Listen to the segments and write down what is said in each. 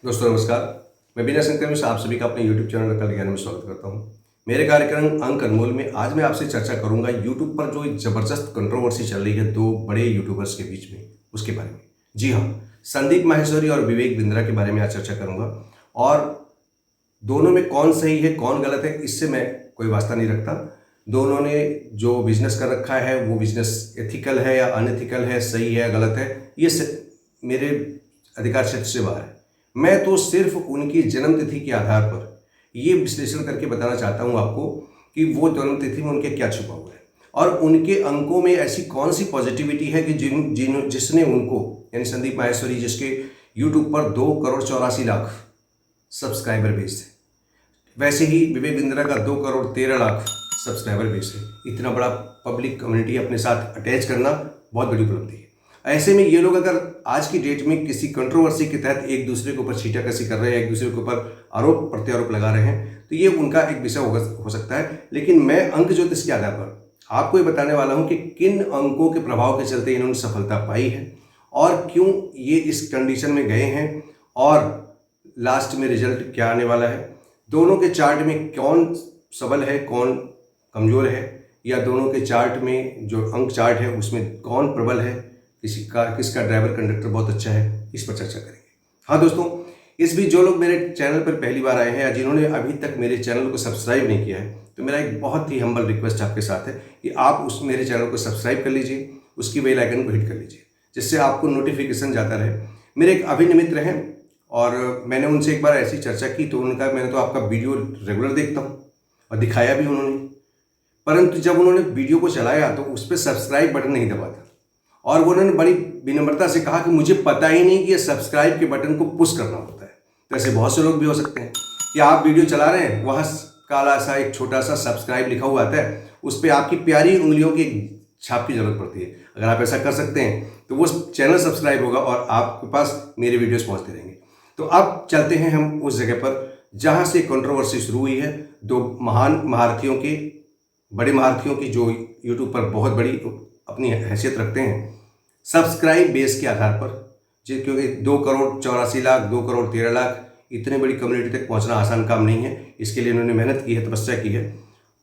दोस्तों नमस्कार। मैं बिना शंकर मिश्र आप सभी का अपने YouTube चैनल रखा ज्ञान में स्वागत करता हूं। मेरे कार्यक्रम अंक अनमोल में आज मैं आपसे चर्चा करूंगा YouTube पर जो एक ज़बरदस्त कंट्रोवर्सी चल रही है दो बड़े यूट्यूबर्स के बीच में, उसके बारे में। जी हाँ, संदीप माहेश्वरी और विवेक बिंद्रा के बारे में आज चर्चा करूंगा और दोनों में कौन सही है कौन गलत है इससे मैं कोई वास्ता नहीं रखता। दोनों ने जो बिजनेस कर रखा है वो बिजनेस एथिकल है या अनएथिकल है, सही है गलत है, ये मेरे अधिकार क्षेत्र से बाहर है। मैं तो सिर्फ उनकी जन्मतिथि के आधार पर ये विश्लेषण करके बताना चाहता हूँ आपको कि वो जन्मतिथि में उनके क्या छुपा हुआ है और उनके अंकों में ऐसी कौन सी पॉजिटिविटी है कि जिसने उनको यानी संदीप माहेश्वरी जिसके यूट्यूब पर 2,84,00,000 सब्सक्राइबर बेस है, वैसे ही विवेक बिंद्रा का 2,13,00,000 सब्सक्राइबर बेस है। इतना बड़ा पब्लिक कम्युनिटी अपने साथ अटैच करना बहुत बड़ी उपलब्धि है। ऐसे में ये लोग अगर आज की डेट में किसी कंट्रोवर्सी के तहत एक दूसरे के ऊपर छींटाकशी कर रहे हैं, एक दूसरे के ऊपर आरोप प्रत्यारोप लगा रहे हैं, तो ये उनका एक विषय हो सकता है। लेकिन मैं अंक ज्योतिष के आधार पर आपको ये बताने वाला हूँ कि किन अंकों के प्रभाव के चलते इन्होंने सफलता पाई है और क्यों ये इस कंडीशन में गए हैं और लास्ट में रिजल्ट क्या आने वाला है। दोनों के चार्ट में कौन सबल है कौन कमज़ोर है, या दोनों के चार्ट में जो अंक चार्ट है उसमें कौन प्रबल है, किसका ड्राइवर कंडक्टर बहुत अच्छा है, इस पर चर्चा करेंगे। हाँ दोस्तों, इस बीच जो लोग मेरे चैनल पर पहली बार आए हैं या जिन्होंने अभी तक मेरे चैनल को सब्सक्राइब नहीं किया है, तो मेरा एक बहुत ही हम्बल रिक्वेस्ट आपके साथ है कि आप मेरे चैनल को सब्सक्राइब कर लीजिए, उसकी बेल आइकन को हिट कर लीजिए जिससे आपको नोटिफिकेशन जाता रहे। मेरे एक अभिन्न मित्र हैं और मैंने उनसे एक बार ऐसी चर्चा की तो उन्होंने कहा मैंने तो आपका वीडियो रेगुलर देखता हूँ और दिखाया भी उन्होंने, परंतु जब उन्होंने वीडियो को चलाया तो उस पर सब्सक्राइब बटन नहीं दबा था और वो उन्होंने बड़ी विनम्रता से कहा कि मुझे पता ही नहीं कि ये सब्सक्राइब के बटन को पुश करना होता है। तो ऐसे बहुत से लोग भी हो सकते हैं कि आप वीडियो चला रहे हैं, वहाँ काला सा एक छोटा सा सब्सक्राइब लिखा हुआ आता है, उस पर आपकी प्यारी उंगलियों की छाप की जरूरत पड़ती है। अगर आप ऐसा कर सकते हैं तो वो चैनल सब्सक्राइब होगा और आपके पास मेरे वीडियोज़ पहुँचते रहेंगे। तो अब चलते हैं हम उस जगह पर जहाँ से कंट्रोवर्सी शुरू हुई है दो महान महारथियों के, बड़े महारथियों की जो यूट्यूब पर बहुत बड़ी अपनी हैसियत रखते हैं सब्सक्राइब बेस के आधार पर, क्योंकि 2,84,00,000 2,13,00,000 इतने बड़ी कम्युनिटी तक पहुंचना आसान काम नहीं है। इसके लिए उन्होंने मेहनत की है, तपस्या की है,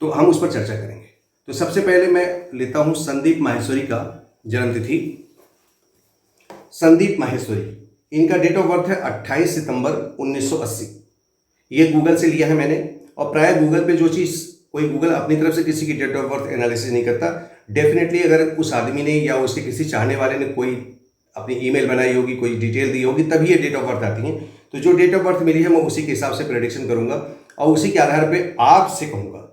तो हम उस पर चर्चा करेंगे। तो सबसे पहले मैं लेता हूं संदीप माहेश्वरी का जन्मतिथि। संदीप माहेश्वरी, इनका डेट ऑफ बर्थ है 28 सितंबर 1980। ये गूगल से लिया है मैंने और प्राय गूगल पे जो चीज़ कोई गूगल अपनी तरफ से किसी की डेट ऑफ बर्थ एनालिसिस नहीं करता। डेफिनेटली अगर उस आदमी ने या उसके किसी चाहने वाले ने कोई अपनी ईमेल बनाई होगी, कोई डिटेल दी होगी, तभी ये डेट ऑफ बर्थ आती है। तो जो डेट ऑफ बर्थ मिली है मैं उसी के हिसाब से प्रेडिक्शन करूंगा और उसी के आधार पे आपसे कहूँगा।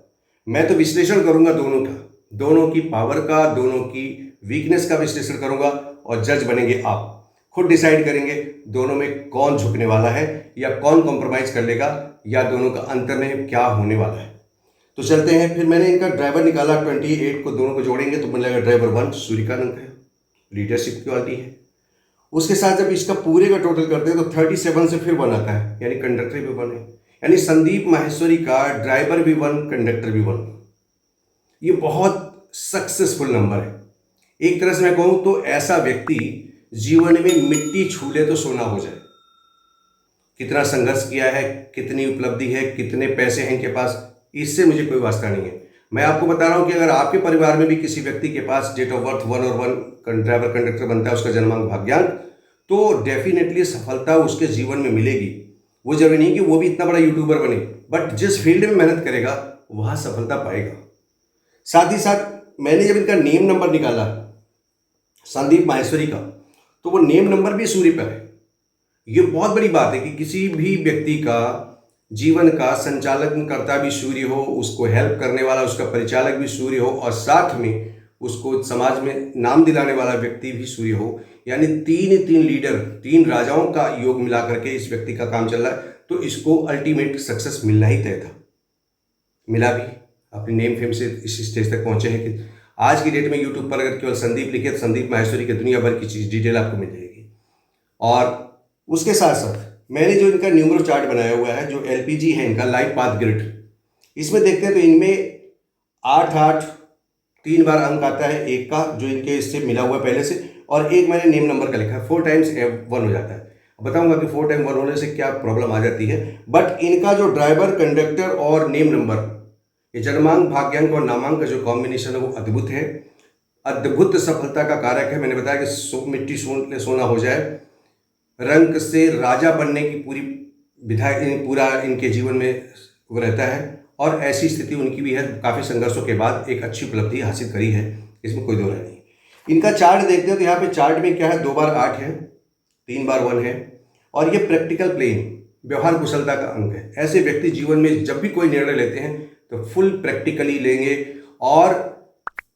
मैं तो विश्लेषण करूंगा दोनों का, दोनों की पावर का, दोनों की वीकनेस का विश्लेषण करूंगा और जज बनेंगे आप। खुद डिसाइड करेंगे दोनों में कौन झुकने वाला है या कौन कॉम्प्रोमाइज़ कर लेगा या दोनों का अंतर में क्या होने वाला है। तो चलते हैं। फिर मैंने इनका ड्राइवर निकाला 28 को, दोनों को जोड़ेंगे तो मिलेगा ड्राइवर 1 सूर्य का अंक है, लीडरशिप क्वालिटी है। उसके साथ जब इसका पूरे का टोटल करते हैं तो 37 से फिर 1 आता है, यानी कंडक्टर भी 1 है, यानी संदीप माहेश्वरी का ड्राइवर भी 1 कंडक्टर भी 1। ये बहुत सक्सेसफुल नंबर है। एक तरह से मैं कहूँ तो ऐसा व्यक्ति जीवन में मिट्टी छू ले तो सोना हो जाए। कितना संघर्ष किया है, कितनी उपलब्धि है, कितने पैसे हैं इनके पास, इससे मुझे कोई वास्ता नहीं है। मैं आपको बता रहा हूं कि अगर आपके परिवार में भी किसी व्यक्ति के पास डेट ऑफ बर्थ 1 और 1 ड्राइवर कंडक्टर बनता है, उसका जन्मांक भाग्यांक, तो डेफिनेटली सफलता उसके जीवन में मिलेगी। वो जरूरी नहीं कि वो भी इतना बड़ा यूट्यूबर बने, बट जिस फील्ड में मेहनत करेगा वहां सफलता पाएगा। साथ ही साथ मैंने जब इनका नेम नंबर निकाला संदीप माहेश्वरी का, तो वो नेम नंबर भी सूर्य पर है। ये बहुत बड़ी बात है कि किसी भी व्यक्ति का जीवन का संचालन करता भी सूर्य हो, उसको हेल्प करने वाला उसका परिचालक भी सूर्य हो और साथ में उसको समाज में नाम दिलाने वाला व्यक्ति भी सूर्य हो, यानी तीन लीडर, 3 राजाओं का योग मिला करके इस व्यक्ति का काम चल रहा है। तो इसको अल्टीमेट सक्सेस मिलना ही तय था, मिला भी। अपनी नेम फेम से इस स्टेज तक पहुंचे हैं कि आज की डेट में यूट्यूब पर अगर केवल संदीप लिखे तो संदीप माहेश्वरी की दुनिया भर की चीज़ डिटेल आपको मिल जाएगी। और उसके साथ साथ मैंने जो इनका न्यूमरो चार्ट बनाया हुआ है, जो LPG है इनका लाइफ पाथ ग्रिड, इसमें देखते हैं तो इनमें 8 3 बार अंक आता है एक का, जो इनके इससे मिला हुआ है पहले से, और एक मैंने नेम नंबर का लिखा है, 4 टाइम्स 1 हो जाता है। बताऊंगा कि 4 टाइम 1 होने से क्या प्रॉब्लम आ जाती है। बट इनका जो ड्राइवर, कंडक्टर और नेम नंबर, ये जन्मांक, भाग्यांक और नामांक का जो कॉम्बिनेशन है वो अद्भुत है, अद्भुत सफलता का कारक है। मैंने बताया कि मिट्टी सोना हो जाए, रंग से राजा बनने की पूरी पूरा इनके जीवन में वो रहता है, और ऐसी स्थिति उनकी भी है। काफ़ी संघर्षों के बाद एक अच्छी उपलब्धि हासिल करी है, इसमें कोई दो राय नहीं। इनका चार्ट देखते हो तो यहाँ पे चार्ट में क्या है, 2 बार 8 है, 3 बार 1 है, और ये प्रैक्टिकल प्लेन व्यवहार कुशलता का अंक है। ऐसे व्यक्ति जीवन में जब भी कोई निर्णय लेते हैं तो फुल प्रैक्टिकली लेंगे। और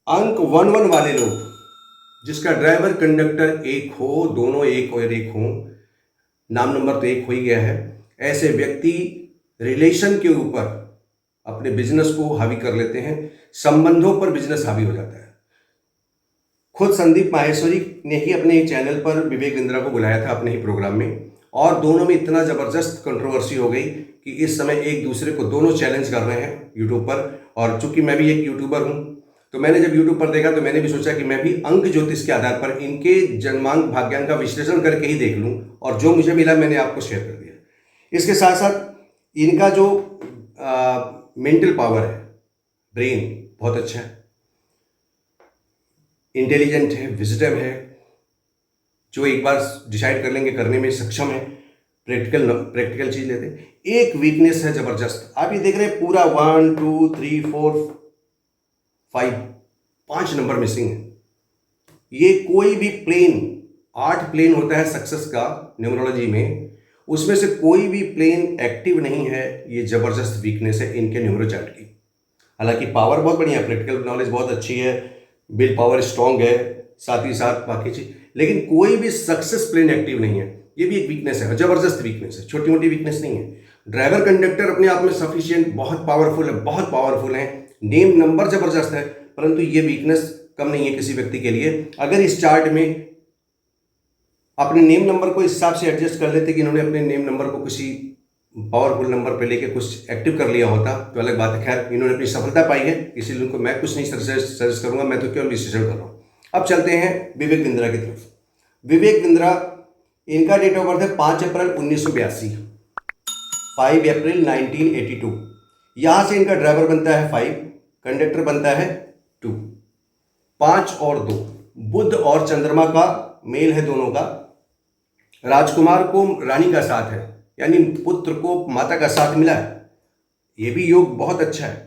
अंक 1 वाले लोग, जिसका ड्राइवर कंडक्टर एक हो, दोनों एक और एक हो, नाम नंबर तो एक हो ही गया है, ऐसे व्यक्ति रिलेशन के ऊपर अपने बिजनेस को हावी कर लेते हैं, संबंधों पर बिजनेस हावी हो जाता है। खुद संदीप माहेश्वरी ने ही अपने चैनल पर विवेक बिंद्रा को बुलाया था अपने ही प्रोग्राम में, और दोनों में इतना ज़बरदस्त कंट्रोवर्सी हो गई कि इस समय एक दूसरे को दोनों चैलेंज कर रहे हैं यूट्यूब पर। और चूंकि मैं भी एक यूट्यूबर हूं, तो मैंने जब यूट्यूब पर देखा तो मैंने भी सोचा कि मैं भी अंक ज्योतिष के आधार पर इनके जन्मांक भाग्यांक का विश्लेषण करके ही देख लूं, और जो मुझे मिला मैंने आपको शेयर कर दिया। इसके साथ साथ इनका जो मेंटल पावर है, ब्रेन बहुत अच्छा है, इंटेलिजेंट है, विजिटिव है, जो एक बार डिसाइड कर लेंगे करने में सक्षम है, प्रैक्टिकल चीज लेते हैं। एक वीकनेस है जबरदस्त, आप ये देख रहे हैं पूरा 1 2 3 4 5 5 नंबर मिसिंग है। ये कोई भी प्लेन, 8 प्लेन होता है सक्सेस का न्यूमरोलॉजी में, उसमें से कोई भी प्लेन एक्टिव नहीं है। ये जबरदस्त वीकनेस है इनके न्यूमरो चार्ट की। हालांकि पावर बहुत बढ़िया है, प्रैक्टिकल नॉलेज बहुत अच्छी है, विल पावर स्ट्रांग है, साथ ही साथ बाकी चीज, लेकिन कोई भी सक्सेस प्लेन एक्टिव नहीं है। ये भी एक वीकनेस है, जबरदस्त वीकनेस है, छोटी मोटी वीकनेस नहीं है। ड्राइवर कंडक्टर अपने आप में सफिशिएंट, बहुत पावरफुल है, बहुत पावरफुल है, नेम नंबर जबरदस्त है, परंतु ये वीकनेस कम नहीं है किसी व्यक्ति के लिए। अगर इस चार्ट में अपने नेम नंबर को इस हिसाब से एडजस्ट कर लेते कि इन्होंने अपने नेम नंबर को किसी पावरफुल नंबर पे लेके कुछ एक्टिव कर लिया होता तो अलग बात है। खैर, इन्होंने अपनी सफलता पाई है, इसीलिए उनको मैं कुछ नहीं सजेस्ट करूंगा, मैं तो केवल विश्लेषण कर रहा हूं। अब चलते हैं विवेक बिंद्रा की तरफ। विवेक बिंद्रा, इनका डेट ऑफ बर्थ है 5 अप्रैल 1982, 5 अप्रैल 1982। यहां से इनका ड्राइवर बनता है 5, कंडक्टर बनता है 2, 5 और 2, बुध और चंद्रमा का मेल है दोनों का। राजकुमार को रानी का साथ है, यानी पुत्र को माता का साथ मिला है, ये भी योग बहुत अच्छा है।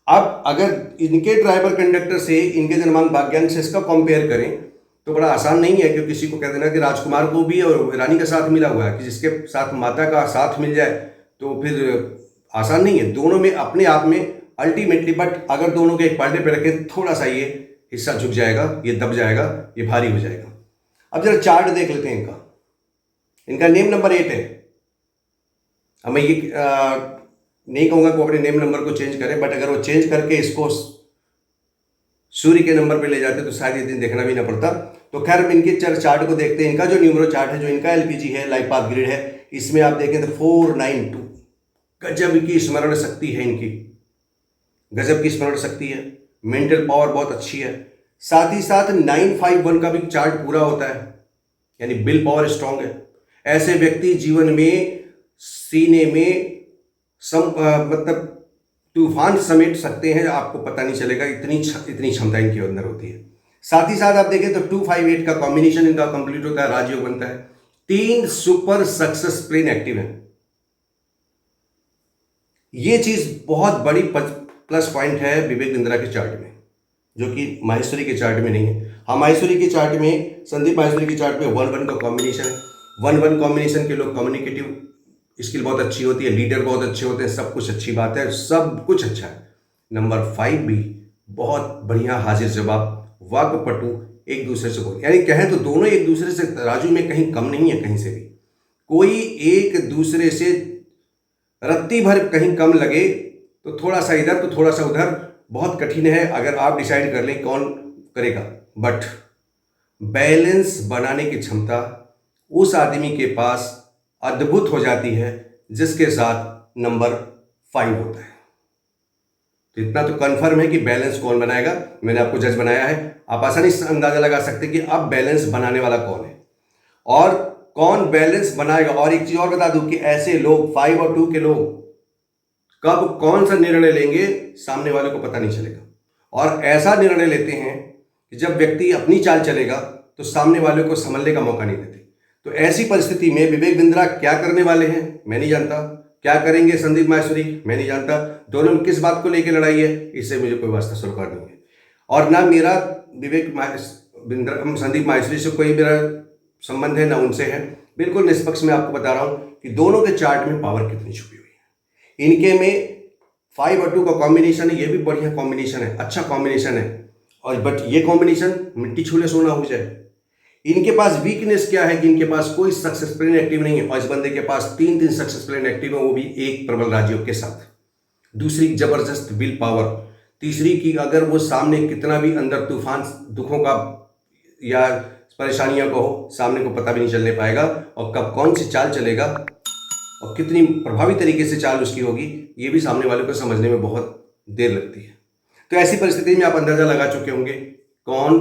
अब अगर इनके ड्राइवर कंडक्टर से, इनके जन्मांक भाग्यांक से इसका कंपेयर करें तो बड़ा आसान नहीं है, क्योंकि किसी को कह देना कि राजकुमार को भी और रानी का साथ मिला हुआ है, कि जिसके साथ माता का साथ मिल जाए तो फिर आसान नहीं है। दोनों में अपने आप में अल्टीमेटली, बट अगर दोनों के एक पार्टे पे रखें थोड़ा सा ये हिस्सा झुक जाएगा, ये दब जाएगा, ये भारी हो जाएगा। अब जरा चार्ट देख लेते हैं इनका। इनका नेम नंबर 8 है। अब मैं ये नहीं कहूंगा कि वो अपने नेम नंबर को चेंज करें, बट अगर वो चेंज करके इसको सूर्य के नंबर पे ले जाते तो शायद ये दिन देखना भी ना पड़ता। तो खैर, इनके चार्ट को देखते हैं। इनका जो न्यूमरो चार्ट है, जो इनका एलपीजी है, लाइफ पाथ ग्रिड है, इसमें आप देखें तो 492, गजब की स्मरण शक्ति है इनकी, गजब की स्मरण शक्ति है, मेंटल पावर बहुत अच्छी है। साथ ही साथ 951 का भी चार्ट पूरा होता है, यानी विल पावर स्ट्रांग है। ऐसे व्यक्ति जीवन में सीने में मतलब तूफान समेट सकते हैं, आपको पता नहीं चलेगा, इतनी क्षमता इनके अंदर होती है। साथ ही साथ आप देखें तो 258 का कॉम्बिनेशन इनका कंप्लीट होता है, राजयोग बनता है। 3 सुपर सक्सेस प्लेन एक्टिव है। ये चीज बहुत बड़ी प्लस पॉइंट है विवेक बिंद्रा के चार्ट में, जो कि माहेश्वरी के चार्ट में नहीं है। हाँ, माहेश्वरी के चार्ट में, संदीप माहेश्वरी के चार्ट में 1-1 का कॉम्बिनेशन है। 1-1 कॉम्बिनेशन के लोग कम्युनिकेटिव स्किल बहुत अच्छी होती है, लीडर बहुत अच्छे होते हैं, सब कुछ अच्छी बात है, सब कुछ अच्छा है। नंबर 5 भी बहुत बढ़िया, हाजिर जवाब, वाक्पटु, एक दूसरे से बोल, यानी कहें तो दोनों एक दूसरे से राजू में कहीं कम नहीं है, कहीं से भी कोई एक दूसरे से रत्ती भर कहीं कम लगे तो थोड़ा सा इधर तो थोड़ा सा उधर, बहुत कठिन है अगर आप डिसाइड कर लें कौन करेगा। बट बैलेंस बनाने की क्षमता उस आदमी के पास अद्भुत हो जाती है जिसके साथ नंबर 5 होता है। तो इतना तो कंफर्म है कि बैलेंस कौन बनाएगा, मैंने आपको जज बनाया है। आप आसानी से अंदाजा लगा सकते हैं कि अब बैलेंस बनाने वाला कौन है। और कौन बैलेंस बनाएगा। और एक चीज और बता दूं कि ऐसे लोग 5 और 2 के लोग कब कौन सा निर्णय लेंगे सामने वाले को पता नहीं चलेगा, और ऐसा निर्णय लेते हैं कि जब व्यक्ति अपनी चाल चलेगा तो सामने वाले को संभलने का मौका नहीं देते। तो ऐसी परिस्थिति में विवेक बिंद्रा क्या करने वाले हैं मैं नहीं जानता, क्या करेंगे संदीप माहेश्वरी मैं नहीं जानता, दोनों में किस बात को लेकर लड़ाई है इससे मुझे कोई वास्ता सरोकार नहीं है। और ना मेरा संदीप माहेश्वरी से कोई मेरा संबंध है ना उनसे है, बिल्कुल निष्पक्ष मैं आपको बता रहा हूं कि दोनों के चार्ट में पावर कितनी छुपी हुई है। इनके में 5 और 2 का कॉम्बिनेशन है, ये भी बढ़िया कॉम्बिनेशन है, अच्छा कॉम्बिनेशन है, और बट ये कॉम्बिनेशन मिट्टी छूले सोना हो जाए। इनके पास वीकनेस क्या है कि इनके पास कोई सक्सेस प्लान एक्टिव नहीं है, और इस बंदे के पास 3 सक्सेस प्लान एक्टिव है, वो भी एक प्रबल राजयोग के साथ, दूसरी जबरदस्त विल पावर, तीसरी की अगर वो सामने कितना भी अंदर तूफान दुखों का या परेशानियों को हो, सामने को पता भी नहीं चलने पाएगा, और कब कौन सी चाल चलेगा और कितनी प्रभावी तरीके से चाल उसकी होगी ये भी सामने वाले को समझने में बहुत देर लगती है। तो ऐसी परिस्थिति में आप अंदाजा लगा चुके होंगे कौन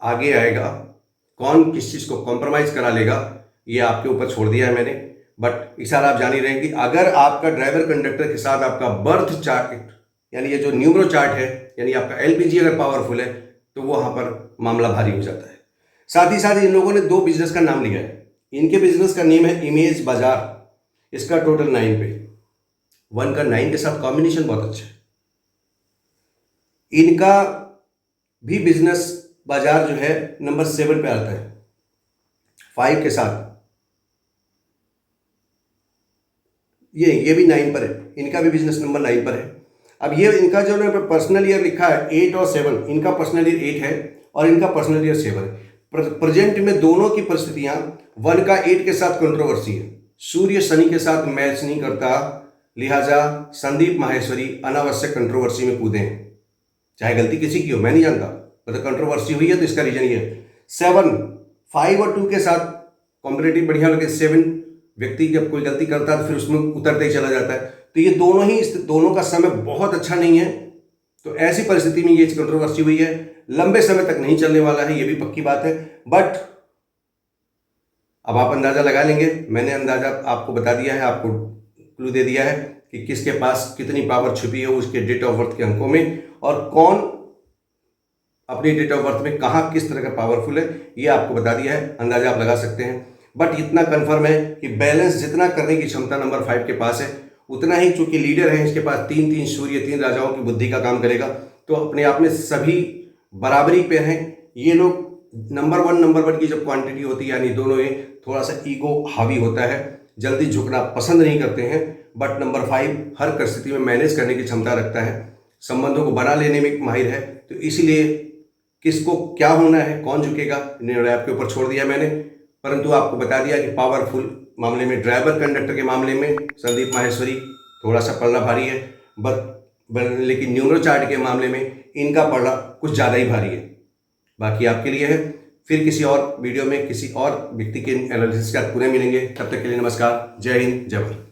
आगे आएगा, कौन किस चीज को कॉम्प्रोमाइज करा लेगा, ये आपके ऊपर छोड़ दिया है मैंने। बट इशारा आप जान ही रहे हैं कि अगर आपका ड्राइवर कंडक्टर के साथ आपका बर्थ चार्ट यानी ये जो न्यूमरो चार्ट है, यानी आपका एलपीजी अगर पावरफुल है तो वो वहां पर मामला भारी हो जाता है। साथ ही साथ इन लोगों ने 2 बिजनेस का नाम लिया है। इनके बिजनेस का नेम है इमेज बाजार, इसका टोटल 9 पे, 1 का 9 के साथ कॉम्बिनेशन बहुत अच्छा है। इनका भी बिजनेस बाजार जो है नंबर 7 पे आता है 5 के साथ, ये भी 9 पर है, इनका भी बिजनेस नंबर 9 पर है। अब ये इनका जो पर्सनल ईयर लिखा है 8 और 7, इनका पर्सनल ईयर 8 है और इनका पर्सनल ईयर 7 है। प्रेजेंट में दोनों की परिस्थितियां 1 का 8 के साथ कंट्रोवर्सी है, सूर्य शनि के साथ मैच नहीं करता, लिहाजा संदीप माहेश्वरी अनावश्यक कंट्रोवर्सी में कूदे हैं, चाहे गलती किसी की हो मैं नहीं जानता, मतलब कंट्रोवर्सी हुई है तो इसका रीजन ये है। 7 5 और 2 के साथ कॉम्पिटेटिव बढ़िया लगे। 7 व्यक्ति जब कोई गलती करता है तो फिर उसमें उतरते ही चला जाता है, तो ये दोनों का समय बहुत अच्छा नहीं है। तो ऐसी परिस्थिति में ये कंट्रोवर्सी हुई है, लंबे समय तक नहीं चलने वाला है, ये भी पक्की बात है। बट अब आप अंदाजा लगा लेंगे, मैंने अंदाजा आपको बता दिया है, आपको क्लू दे दिया है कि किसके पास कितनी पावर छुपी है उसके डेट ऑफ बर्थ के अंकों में, और कौन अपनी डेट ऑफ बर्थ में कहाँ किस तरह का पावरफुल है, ये आपको बता दिया है, अंदाजा आप लगा सकते हैं। बट इतना कंफर्म है कि बैलेंस जितना करने की क्षमता नंबर 5 के पास है, उतना ही चूंकि लीडर है, इसके पास 3 सूर्य 3 राजाओं की बुद्धि का काम करेगा, तो अपने आप में सभी बराबरी पे हैं ये लोग। नंबर 1 की जब क्वांटिटी होती है यानी दोनों में थोड़ा सा ईगो हावी होता है, जल्दी झुकना पसंद नहीं करते हैं। बट नंबर 5 हर परिस्थिति में मैनेज करने की क्षमता रखता है, संबंधों को बना लेने में माहिर है, तो इसीलिए किसको क्या होना है, कौन झुकेगा, निर्णय आपके ऊपर छोड़ दिया मैंने। परंतु आपको बता दिया कि पावरफुल मामले में, ड्राइवर कंडक्टर के मामले में संदीप माहेश्वरी थोड़ा सा पलड़ा भारी है, लेकिन न्यूमरो चार्ट के मामले में इनका पलड़ा कुछ ज़्यादा ही भारी है। बाकी आपके लिए है, फिर किसी और वीडियो में किसी और व्यक्ति के एनालिसिस के साथ पुनः मिलेंगे, तब तक के लिए नमस्कार, जय हिंद, जय भारत।